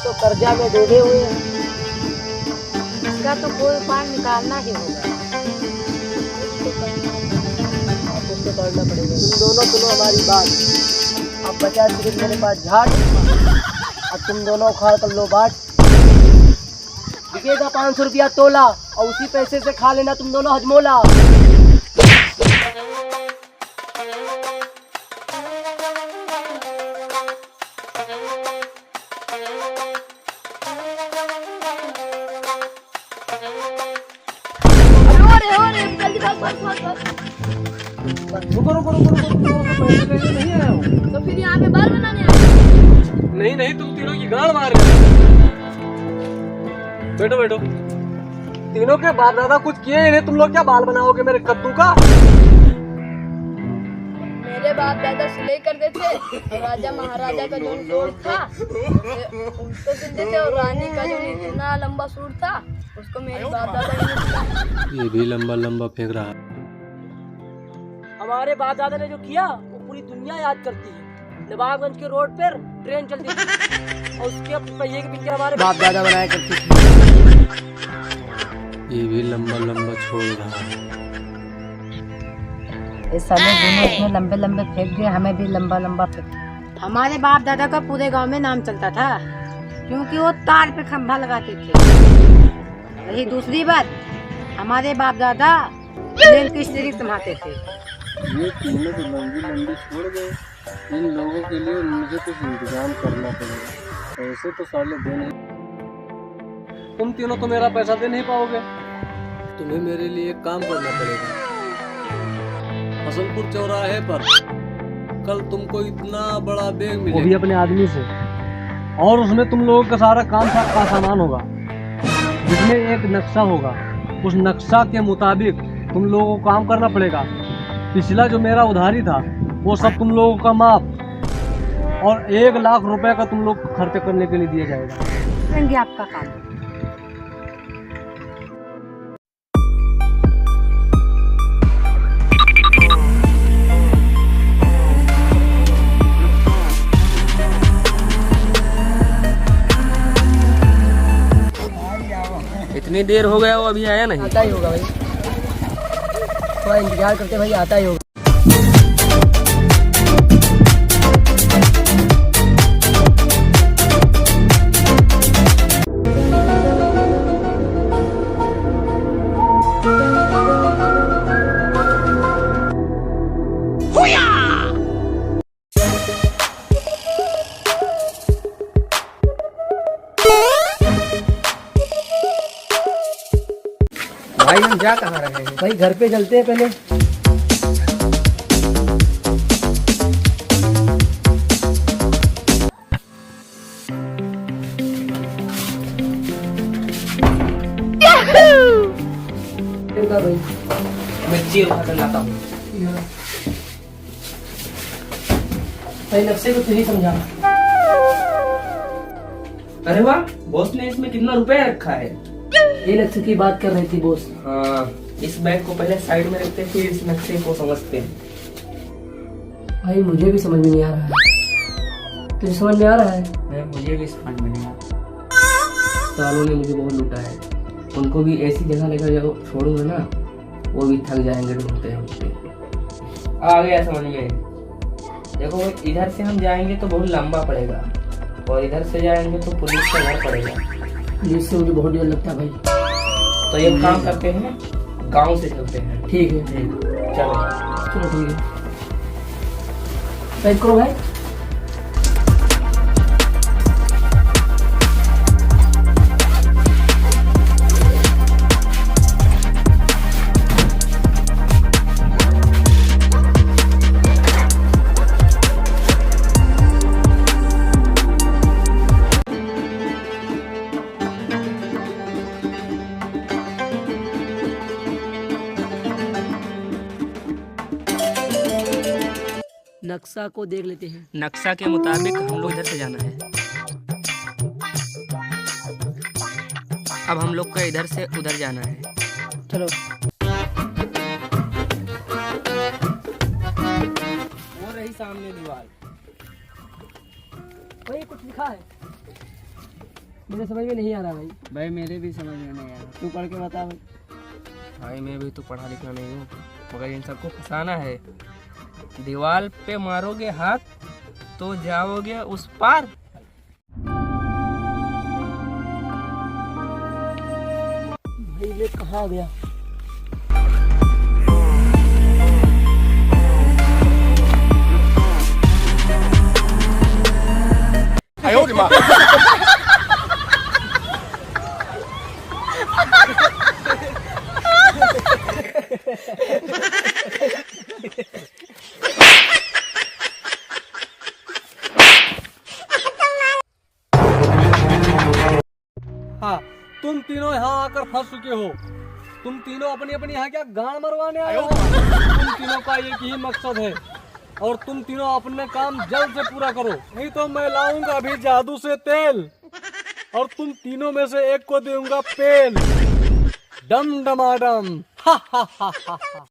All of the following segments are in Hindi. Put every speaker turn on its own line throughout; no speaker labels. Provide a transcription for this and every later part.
तो कर्जा में डूबे हुए हैं।
इसका तो कोई उपाय निकालना ही होगा।
कुछ तो करना पड़ेगा। तुम दोनों सुनो हमारी बात। अब बचा सिर्फ मेरे पास झाड़। अब तुम दोनों उखाड़ कर लो बाट। बिकेगा 500 रुपया तोला और उसी पैसे से खा लेना तुम दोनों हजमोला। रुको रुको रुको रुको, पैसे लेने नहीं आया हूँ।
तो फिर यहाँ पे बाल बनाने आए?
नहीं नहीं, तुम तीनों की गाड़ मार रहे हो। बैठो बैठो। तीनों के बाप दादा कुछ किए इन्हें तुम लोग क्या बाल बनाओगे मेरे कद्दू का?
मेरे बाप दादा सिलाई करते थे और राजा महाराजा का जो सूट था उसको सिलते थे और रानी का जो इतना लंबा सूट था उसको मेरे बाप दादा ने सिला।
ये भी लंबा लंबा फेंक रहा है।
हमारे बाप दादा ने जो किया वो पूरी दुनिया याद करती है। नवाबगंज के रोड पर ट्रेन चलती थी और उसके पहिए के पीछे हमारे बाप दादा बनाया करती थी।
ये भी लंबा लंबा छोड़ रहा है।
इस समय दोनों इतने लंबे लंबे फेंक गए, हमें भी लंबा लंबा फेंक। हमारे बाप दादा का पूरे गांव में नाम चलता था क्योंकि वो तार पे खंभा लगाते थे। रही दूसरी बात, हमारे बाप दादा रेल की स्टेरिंग संभालते थे।
ये तीनों तो लंबी लंबी छोड़ गए। इन लोगों के लिए मुझे कुछ इंतजाम करना पड़ेगा। पैसे तो साले दे नहीं।
तुम तीनों तो मेरा पैसा दे नहीं पाओगे।
तुम्हें मेरे लिए एक काम करना पड़ेगा। हसनपुर चौराहे पर कल तुमको इतना बड़ा बैग
वो भी
मिलेगा।
अपने आदमी से, और उसमें तुम लोगों का सारा काम का सामान होगा जिसमें एक नक्शा होगा। उस नक्शा के मुताबिक तुम लोगों को काम करना पड़ेगा। पिछला जो मेरा उधारी था वो सब तुम लोगों का माफ और 1 लाख रुपए का तुम लोग खर्च करने के लिए दिया जाएगा।
करेंगे आपका काम।
इतनी देर हो गया वो अभी आया नहीं।
आता ही होगा भाई, थोड़ा इंतजार करते भाई, आता ही होगा। भाई हम जा कहाँ रहे हैं? भाई घर पे चलते हैं पहले। भाई
मिर्ची उठा कर लाता हूँ।
भाई नक्शे को तू ही समझा।
अरे वाह, बॉस ने इसमें कितना रुपया रखा है।
ये नक्शे की बात कर रही थी बॉस।
हाँ, इस बैग को पहले साइड में रखते हैं, फिर इस नक्शे को समझते हैं।
भाई मुझे भी समझ में नहीं आ रहा है। तुझे समझ में आ रहा है?
मुझे भी समझ में नहीं आता।
सालों ने मुझे बहुत लूटा है।
उनको भी ऐसी जगह लेकर जब छोड़ूंगा ना, वो भी थक जाएंगे ढूंढते ढूंढते। आ गया समझ में। देखो, इधर से हम जाएंगे तो बहुत लंबा पड़ेगा और इधर से जाएंगे तो पुलिस का घर पड़ेगा।
पुलिस से मुझे बहुत डर लगता है भाई।
तो ये काम करते हैं, गांव से चलते हैं।
ठीक है
चलो
चलो ठीक है, पैक करो भाई। नक्शा को देख लेते हैं।
नक्शा के मुताबिक हम लोग इधर से जाना है। अब हम लोग को इधर से उधर जाना है।
चलो।
वो रही सामने दीवार।
भाई कुछ लिखा है। मेरे समझ में नहीं आ रहा भाई।
भाई मेरे भी समझ में नहीं आया, तू पढ़ के बता भाई।
भाई मैं भी तो पढ़ा लिखा नहीं हूँ, मगर इन सबको फंसाना है। दीवार पे मारोगे हाथ तो जाओगे उस पार।
भाई ये कहाँ गया? हाँ, तुम तीनों यहाँ आकर फंस चुके हो। तुम तीनों अपनी अपनी यहाँ क्या गांड मरवाने आए हो? तुम तीनों का एक ही मकसद है और तुम तीनों अपने काम जल्द से पूरा करो, नहीं तो मैं लाऊंगा अभी जादू से तेल और तुम तीनों में से एक को दूंगा पेल। डम डमाडम। हा हा हा हा हा।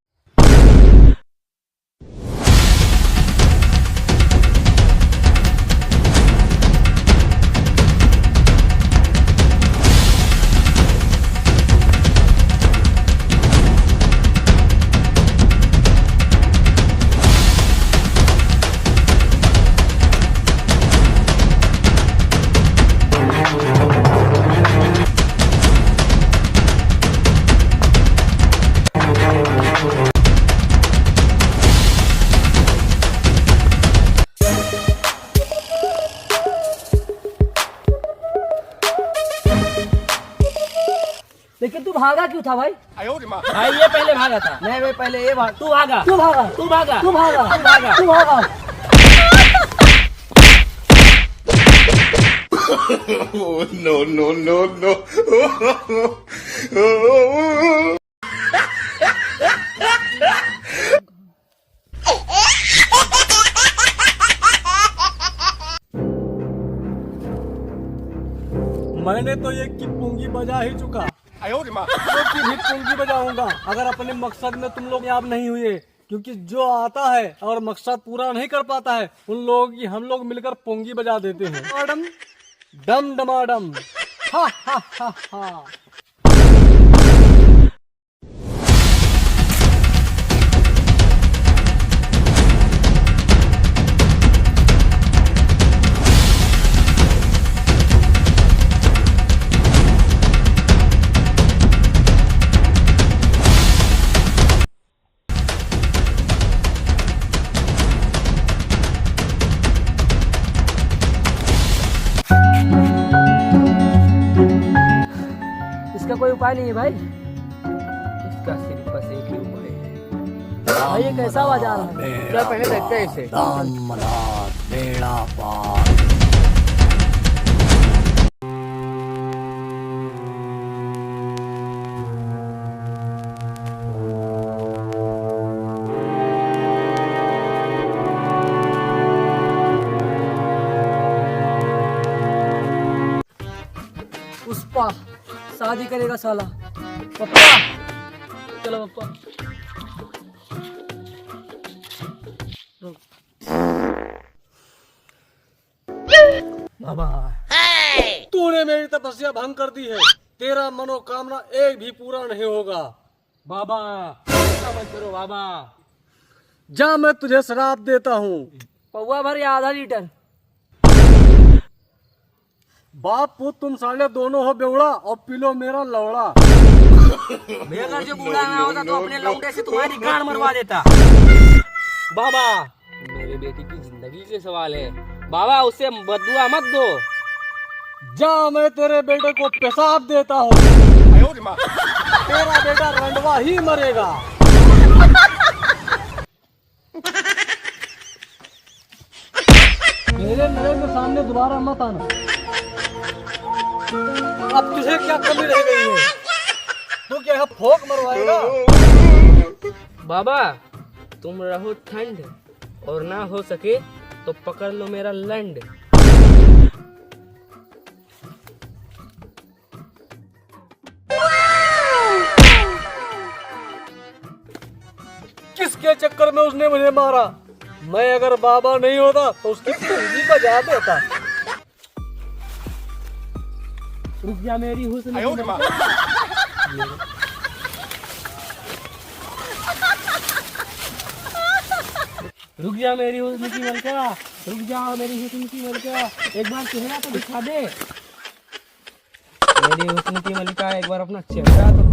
लेकिन तू भागा क्यों था भाई?
भाई ये पहले भागा था।
नहीं भाई, पहले ये भाग।
तू भागा,
तू भागा,
तू भागा,
तू भागा,
तू भागा,
तू भागा।
Oh, no, no, no, no.
मैंने तो ये की पूंगी बजा ही चुका, की भी पूंगी बजाऊंगा अगर अपने मकसद में तुम लोग याब नहीं हुए, क्योंकि जो आता है और मकसद पूरा नहीं कर पाता है उन लोगों की हम लोग मिलकर पूंगी बजा देते हैं। डम डम डमाडम। हा हा हा हा। इसका कोई उपाय नहीं है भाई?
इसका सिर्फ बस एक ही उपाय है।
भाई ये कैसा आवाज आ रहा है?
क्या पहले देखते हैं इसे।
बेड़ा पार। पुष्पा शादी करेगा साला। पप्पा चलो पप्पा। बाबा तूने मेरी तपस्या भंग कर दी है, तेरा मनोकामना एक भी पूरा नहीं होगा। बाबा ऐसा मत करो बाबा। जा मैं तुझे शराब देता हूँ।
पौवा भर या आधा लीटर?
बाप पुत तुम साले दोनों हो बेवड़ा और पी लो मेरा लौड़ा।
मेरा घर जो बूढ़ा ना होता तो अपने लौंडे से तुम्हारी गांड मरवा देता। बाबा मेरे बेटी की जिंदगी के सवाल है बाबा, उसे बददुआ मत दो।
जा मैं तेरे बेटे को पेशाब देता हूँ। तेरा बेटा रंडवा ही मरेगा। मेरे नरेंद्र सामने दोबारा मत आना। अब तुझे क्या कमी रह गई है? तू क्या यहाँ फोक मरवाएगा?
बाबा तुम रहो ठंड और ना हो सके तो पकड़ लो मेरा लंड।
किसके चक्कर में उसने मुझे मारा? मैं अगर बाबा नहीं होता तो उसकी पूंजी बजा देता।
रुक जा मेरी हुस्न की मलका। रुक जा मेरी हुस्न की मलका, रुक जा मेरी हुस्न की मलका, एक बार चेहरा तो दिखा दे मेरी हुस्न की मलका, एक बार अपना चेहरा तो।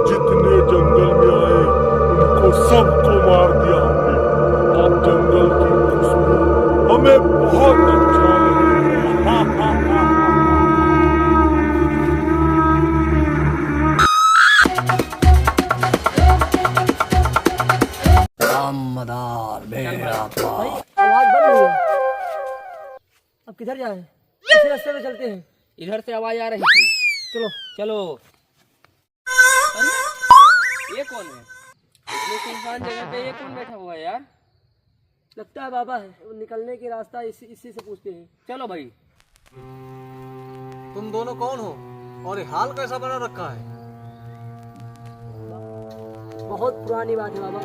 जितने जंगल में आए उनको सबको मार दिया हमने। अब जंगल की खुशबू हमें बहुत अच्छा लगा।
दामदार मेरा
भाई आवाज बंद हुई है, अब किधर जाए? इसी रास्ते पे चलते हैं। इधर से आवाज आ रही थी, चलो चलो। अरे ये कौन है? इतनी सुनसान जगह पे ये कौन बैठा हुआ है यार? लगता है बाबा है, वो निकलने की रास्ता इसी से पूछते हैं। चलो भाई।
तुम दोनों कौन हो और ये हाल कैसा बना रखा है?
बहुत पुरानी बात है बाबा।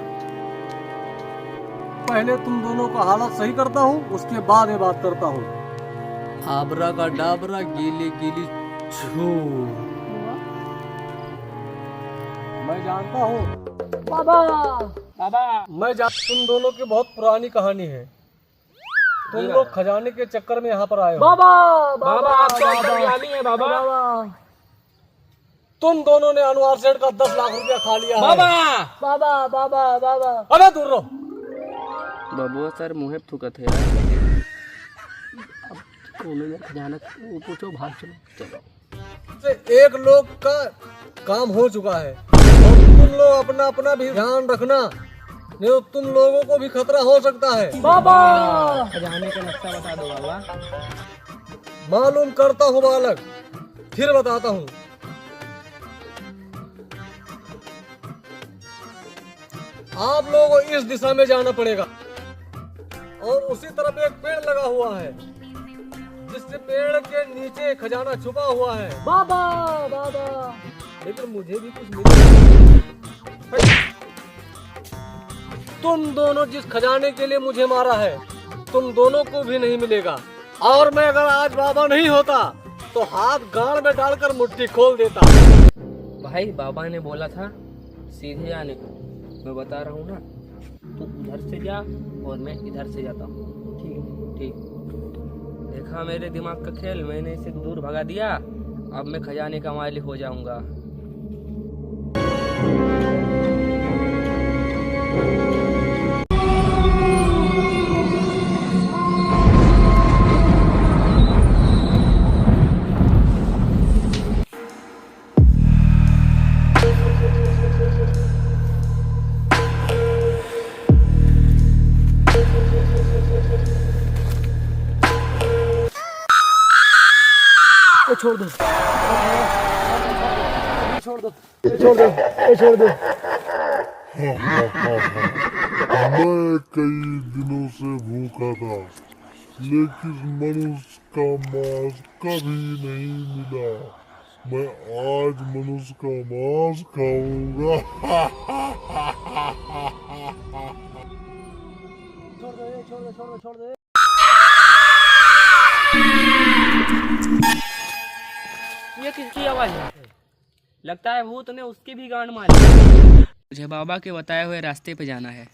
पहले तुम दोनों का हालत सही करता हूँ, उसके बाद ये बात करता हूँ। आबरा का डाबरा गीली गीली छू। मैं जानता हूँ
बाबा बाबा
तुम दोनों की बहुत पुरानी कहानी है। तुम लोग खजाने के चक्कर में यहाँ पर आए हो।
बाबा बाबा आप तो अंतर्यामी है बाबा।
तुम दोनों ने अनवार सेठ का 10 लाख रुपया खा लिया है।
बाबा बाबा बाबा बाबा
अबे दूर रहो।
बबुआ सर मुँह थूकत है। अब कोने में खजाना वो पूछो, भाग चलो चलो।
से एक लोग का काम हो चुका है और तुम लोग अपना अपना भी ध्यान रखना, नहीं तो तुम लोगों को भी खतरा हो सकता है।
बाबा खजाने का नक्शा बता दो बाबा।
मालूम करता हूँ बालक, फिर बताता हूँ। आप लोगों को इस दिशा में जाना पड़ेगा और उसी तरफ एक पेड़ लगा हुआ है, जिससे पेड़ के नीचे खजाना छुपा हुआ है।
बाबा बाबा
लेकिन मुझे भी कुछ मिला। तुम दोनों जिस खजाने के लिए मुझे मारा है, तुम दोनों को भी नहीं मिलेगा। और मैं अगर आज बाबा नहीं होता तो हाथ गाड़ में डालकर मुट्ठी खोल देता।
भाई बाबा ने बोला था सीधे जाने को, मैं बता रहा हूँ ना। तू उधर से जा और मैं इधर से जाता हूँ। ठीक ठीक। देखा मेरे दिमाग का खेल, मैंने इसे दूर भगा दिया। अब मैं खजाने का मालिक हो जाऊंगा।
छोड़ दो,
मैं कई दिनों से भूखा था, लेकिन मनुष्य का मांस कभी नहीं मिला। मैं आज मनुष्य का मांस खाऊंगा।
छोड़ दो।
ये किसकी आवाज है? लगता है भूत ने उसकी भी गांड मारी। मुझे बाबा के बताए हुए रास्ते पे जाना है।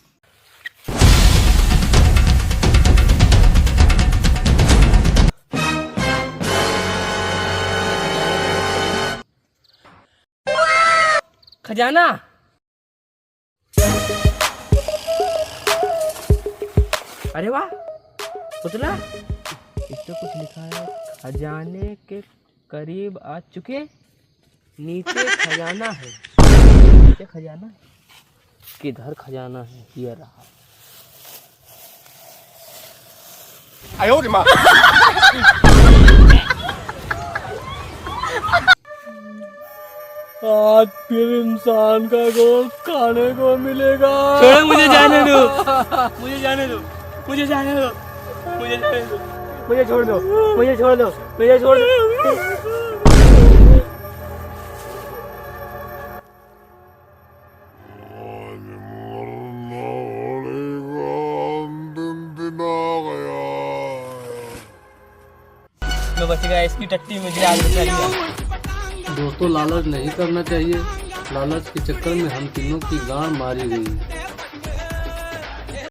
खजाना। अरे वाह पुतला, इस पे कुछ लिखा है, खजाने के करीब आ चुके, नीचे खजाना है। नीचे खजाना है? किधर खजाना है? ये रहा।
आज फिर इंसान का गोश्त खाने को मिलेगा।
छोड़ो, मुझे जाने दो, मुझे जाने दो, मुझे जाने दो, मुझे जाने दो, मुझे छोड़ दो, मुझे छोड़ दो, मुझे छोड़ दो। में बच गया, इसकी टट्टी मुझे आग बचा लिया।
दोस्तों लालच नहीं करना चाहिए, लालच के चक्कर में हम तीनों की गांड मारी गई।